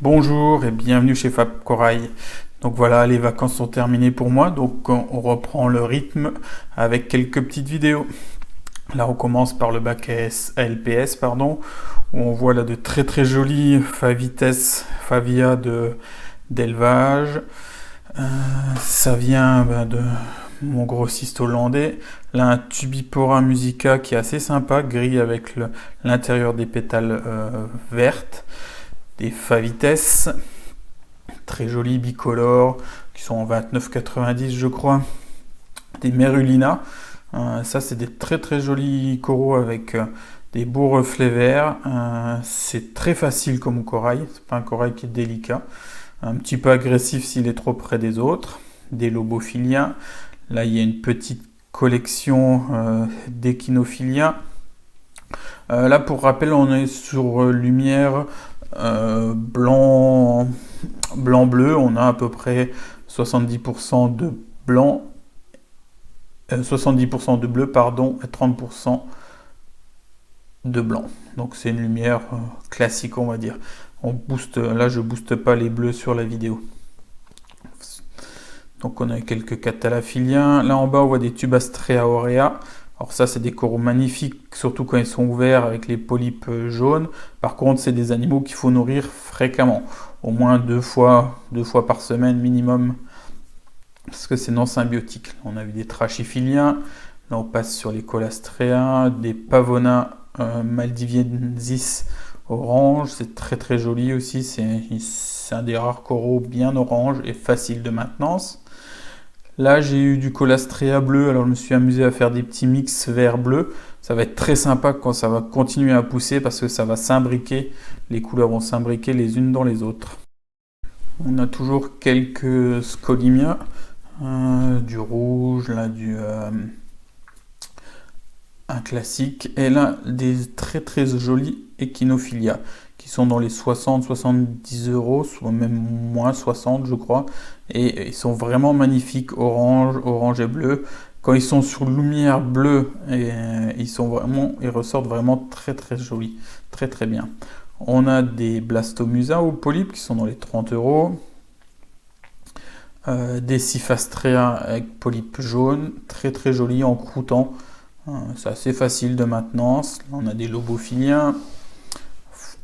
Bonjour et bienvenue chez Fab Corail. Donc voilà, les vacances sont terminées pour moi, donc on reprend le rythme avec quelques petites vidéos. Là, on commence par le bac ALPS, pardon, où on voit là de très très jolis Favia d'élevage. Euh, Ça vient de mon grossiste hollandais. Là, un Tubipora musica qui est assez sympa, gris avec l'intérieur des pétales vertes. Des Favites, très jolis, bicolores, qui sont en 29,90 je crois. Des Merulina, ça c'est des très très jolis coraux avec des beaux reflets verts. C'est très facile comme corail, c'est pas un corail qui est délicat. Un petit peu agressif s'il est trop près des autres. Des Lobophilia, là il y a une petite collection d'Echinophilia. Là pour rappel on est sur lumière blanc blanc-bleu, on a à peu près 70% de blanc, 70% de bleu, pardon, et 30% de blanc. Donc c'est une lumière classique, on va dire. On booste, là je booste pas les bleus sur la vidéo. Donc on a quelques catalaphiliens. Là en bas on voit des Tubastrea aurea. Alors ça c'est des coraux magnifiques, surtout quand ils sont ouverts avec les polypes jaunes. Par contre c'est des animaux qu'il faut nourrir fréquemment, au moins deux fois par semaine minimum, parce que c'est non symbiotique. On a vu des Trachyphiliens, là on passe sur les Colastrea, des Pavona maldiviensis orange, c'est très très joli aussi, c'est un des rares coraux bien orange et facile de maintenance. Là, j'ai eu du Colastrea bleu, alors je me suis amusé à faire des petits mix vert-bleu. Ça va être très sympa quand ça va continuer à pousser parce que ça va s'imbriquer, les couleurs vont s'imbriquer les unes dans les autres. On a toujours quelques Scolimia, du rouge, là, un classique, et là, des très très jolis Echinophilia qui sont dans les 60-70 euros, soit même moins 60 je crois, et ils sont vraiment magnifiques, orange et bleu. Quand ils sont sur lumière bleue, ils ressortent vraiment très très jolis, très très bien. On a des Blastomusa ou polypes qui sont dans les 30 euros. Des Cyphastrea avec polypes jaunes, très très jolis en croûtant. C'est assez facile de maintenance. Là, on a des Lobophiliens,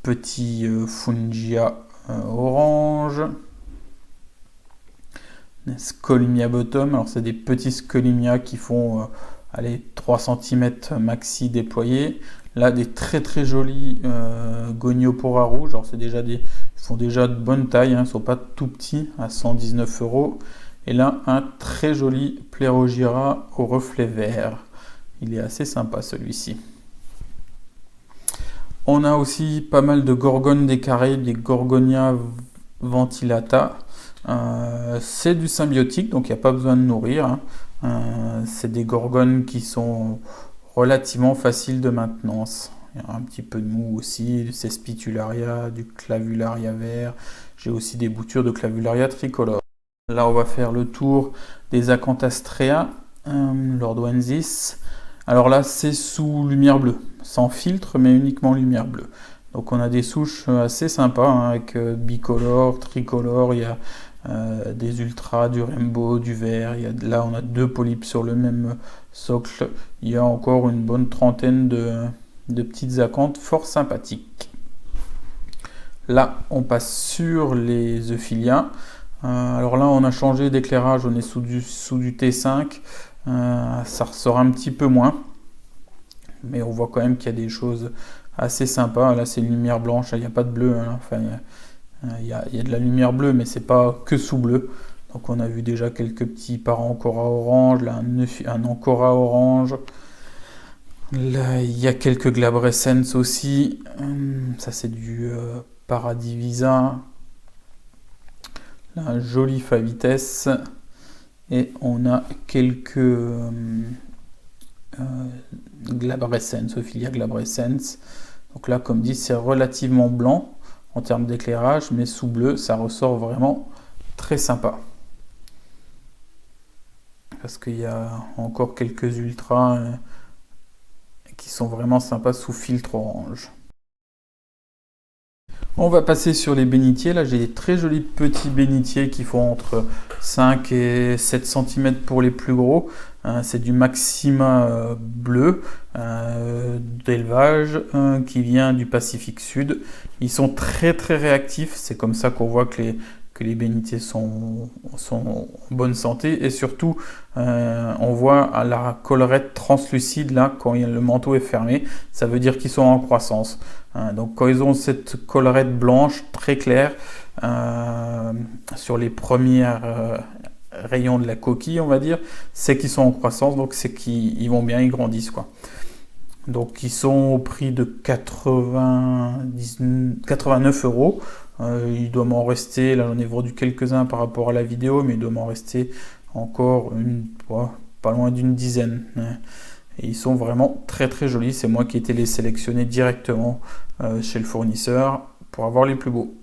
petits Fungia orange, Scolimia bottom. Alors c'est des petits Scolimia qui font allez, 3 cm maxi déployés. Là des très très jolis Goniopora rouge. Alors ils font déjà de bonne taille, hein, ils ne sont pas tout petits à 119 euros. Et là un très joli Plérogyra au reflet vert. Il est assez sympa celui-ci. On a aussi pas mal de gorgones des Caraïbes, des Gorgonia ventilata. C'est du symbiotique, donc il n'y a pas besoin de nourrir, hein. C'est des gorgones qui sont relativement faciles de maintenance. Il y a un petit peu de mou aussi, du Cespitularia, du Clavularia vert. J'ai aussi des boutures de Clavularia tricolore. Là, on va faire le tour des Acanthastrea, Lordoensis. Alors là, c'est sous lumière bleue, sans filtre, mais uniquement lumière bleue. Donc on a des souches assez sympas, hein, avec bicolore, tricolore, il y a des ultras, du rainbow, du vert. Là, on a deux polypes sur le même socle. Il y a encore une bonne trentaine de petites acanthes fort sympathiques. Là, on passe sur les euphiliens. Alors là, on a changé d'éclairage, on est sous du T5. Ça ressort un petit peu moins, mais on voit quand même qu'il y a des choses assez sympas. Là, c'est une lumière blanche, il n'y a pas de bleu, hein. Enfin, il y a de la lumière bleue, mais c'est pas que sous bleu. Donc on a vu déjà quelques petits Parancora orange, là un Ancora orange. Là, il y a quelques Glabrescens aussi. Ça, c'est du Paradivisa. Là, un joli Favites. Et on a quelques Glabrescens, Ophilia glabrescens. Donc là, comme dit, c'est relativement blanc en termes d'éclairage, mais sous bleu, ça ressort vraiment très sympa. Parce qu'il y a encore quelques ultras qui sont vraiment sympas sous filtre orange. On va passer sur les bénitiers. Là, j'ai des très jolis petits bénitiers qui font entre 5 et 7 cm pour les plus gros. C'est du Maxima bleu d'élevage qui vient du Pacifique Sud. Ils sont très très réactifs. C'est comme ça qu'on voit que les bénitiers sont en bonne santé. Et surtout, on voit à la collerette translucide là quand le manteau est fermé. Ça veut dire qu'ils sont en croissance. Donc quand ils ont cette collerette blanche très claire sur les premières rayons de la coquille, on va dire, c'est qu'ils sont en croissance, donc c'est qu'ils vont bien, ils grandissent quoi. Donc ils sont au prix de 89 euros. Il doit m'en rester, là j'en ai vendu quelques-uns par rapport à la vidéo, mais il doit m'en rester encore pas loin d'une dizaine. Et ils sont vraiment très très jolis. C'est moi qui ai été les sélectionner directement chez le fournisseur pour avoir les plus beaux.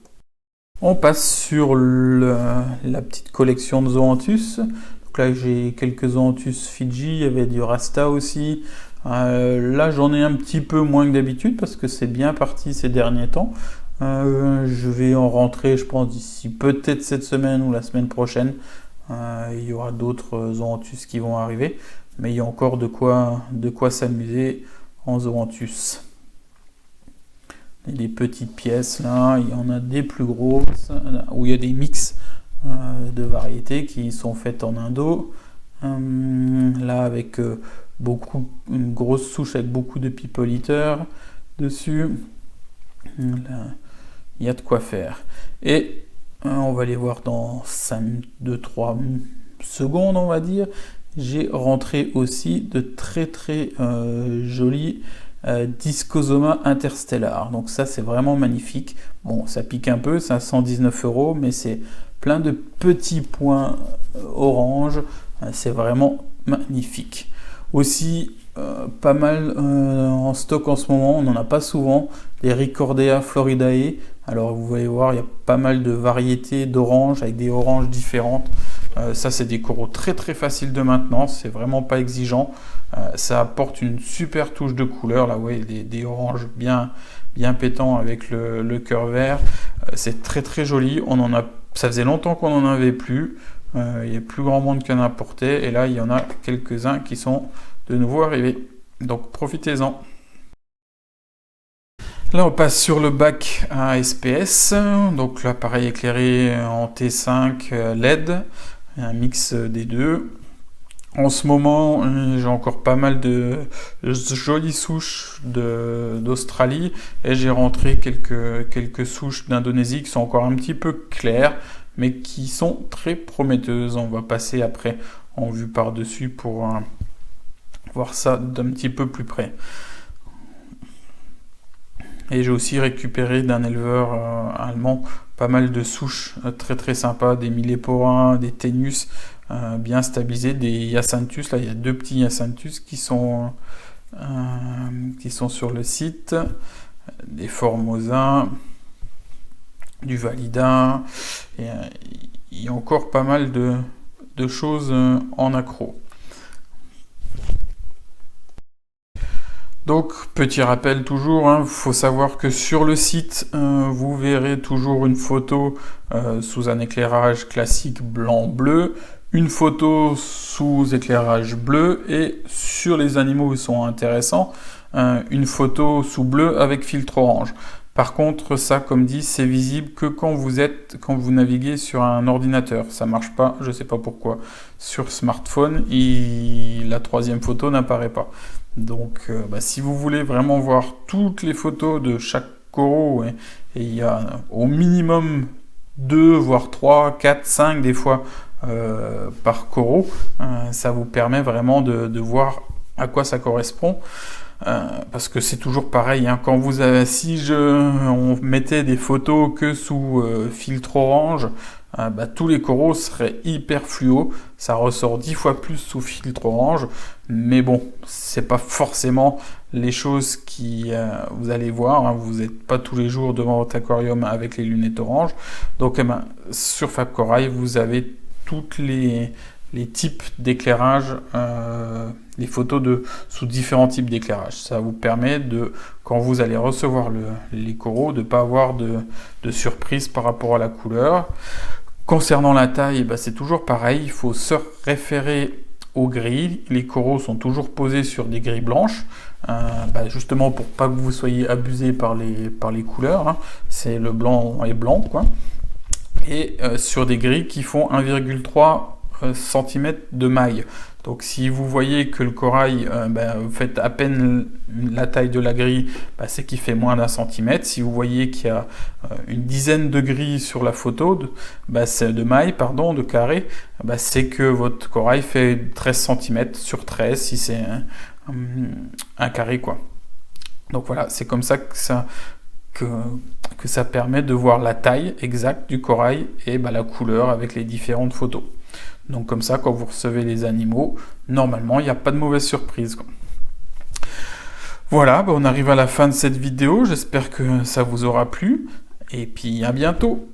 On passe sur la petite collection de Zoanthus. Donc là j'ai quelques Zoanthus Fidji, il y avait du Rasta aussi. Là j'en ai un petit peu moins que d'habitude parce que c'est bien parti ces derniers temps. Je vais en rentrer, je pense, d'ici peut-être cette semaine ou la semaine prochaine. Il y aura d'autres Zoanthus qui vont arriver. Mais il y a encore de quoi s'amuser en Zoanthus. Et des petites pièces là, il y en a des plus grosses, où il y a des mix de variétés qui sont faites en indo. Là avec une grosse souche avec beaucoup de people eater dessus. Là, il y a de quoi faire. Et on va les voir dans 2-3 secondes, on va dire. J'ai rentré aussi de très très jolis Discosoma Interstellar. Donc ça c'est vraiment magnifique. Bon, ça pique un peu, c'est à 119 euros, mais c'est plein de petits points orange. C'est vraiment magnifique. Aussi pas mal en stock en ce moment, on n'en a pas souvent, les Ricordea Floridae. Alors vous allez voir, il y a pas mal de variétés d'oranges avec des oranges différentes. Ça c'est des coraux très très faciles de maintenance, c'est vraiment pas exigeant. Ça apporte une super touche de couleur, là ouais, des oranges bien pétants avec le cœur vert. C'est très très joli, ça faisait longtemps qu'on n'en avait plus. Il y a plus grand monde qui en apportait et là il y en a quelques-uns qui sont de nouveau arrivés. Donc profitez-en. Là on passe sur le bac à SPS, donc l'appareil éclairé en T5 LED, un mix des deux. En ce moment j'ai encore pas mal de jolies souches d'Australie et j'ai rentré quelques souches d'Indonésie qui sont encore un petit peu claires mais qui sont très prometteuses. On va passer après en vue par-dessus pour voir ça d'un petit peu plus près. Et j'ai aussi récupéré d'un éleveur allemand pas mal de souches très très sympas, des milléporins, des ténus bien stabilisés, des hyacinthus. Là il y a 2 petits hyacinthus qui sont sur le site, des formosa, du valida, et il y a encore pas mal de choses en accro. Donc, petit rappel toujours, il faut savoir que sur le site, vous verrez toujours une photo sous un éclairage classique blanc-bleu, une photo sous éclairage bleu et sur les animaux qui sont intéressants, une photo sous bleu avec filtre orange. Par contre, ça, comme dit, c'est visible que quand vous naviguez sur un ordinateur. Ça marche pas, je sais pas pourquoi. Sur smartphone, la 3e photo n'apparaît pas. Donc, si vous voulez vraiment voir toutes les photos de chaque coraux, et il y a au minimum 2, voire 3, 4, 5 des fois par coraux, ça vous permet vraiment de voir à quoi ça correspond. Parce que c'est toujours pareil, hein, quand on mettait des photos que sous filtre orange, tous les coraux seraient hyper fluo, ça ressort 10 fois plus sous filtre orange, mais bon, c'est pas forcément les choses qui vous allez voir, hein, vous n'êtes pas tous les jours devant votre aquarium avec les lunettes orange, donc sur Fab Corail vous avez toutes les les types d'éclairage, les photos sous différents types d'éclairage. Ça vous permet de, quand vous allez recevoir les coraux, de ne pas avoir de surprise par rapport à la couleur. Concernant la taille, c'est toujours pareil, il faut se référer aux grilles. Les coraux sont toujours posés sur des grilles blanches, justement pour pas que vous soyez abusé par les couleurs, hein. C'est le blanc et blanc, quoi. Et sur des grilles qui font 1,3 cm de maille. Donc si vous voyez que le corail, vous faites à peine la taille de la grille, c'est qu'il fait moins d'1 centimètre. Si vous voyez qu'il y a une dizaine de grilles sur la photo, de maille, de carré, c'est que votre corail fait 13 cm sur 13 si c'est un carré, quoi. Donc voilà, c'est comme ça que ça permet de voir la taille exacte du corail et la couleur avec les différentes photos. Donc comme ça, quand vous recevez les animaux, normalement, il n'y a pas de mauvaise surprise, quoi. Voilà, on arrive à la fin de cette vidéo. J'espère que ça vous aura plu. Et puis à bientôt.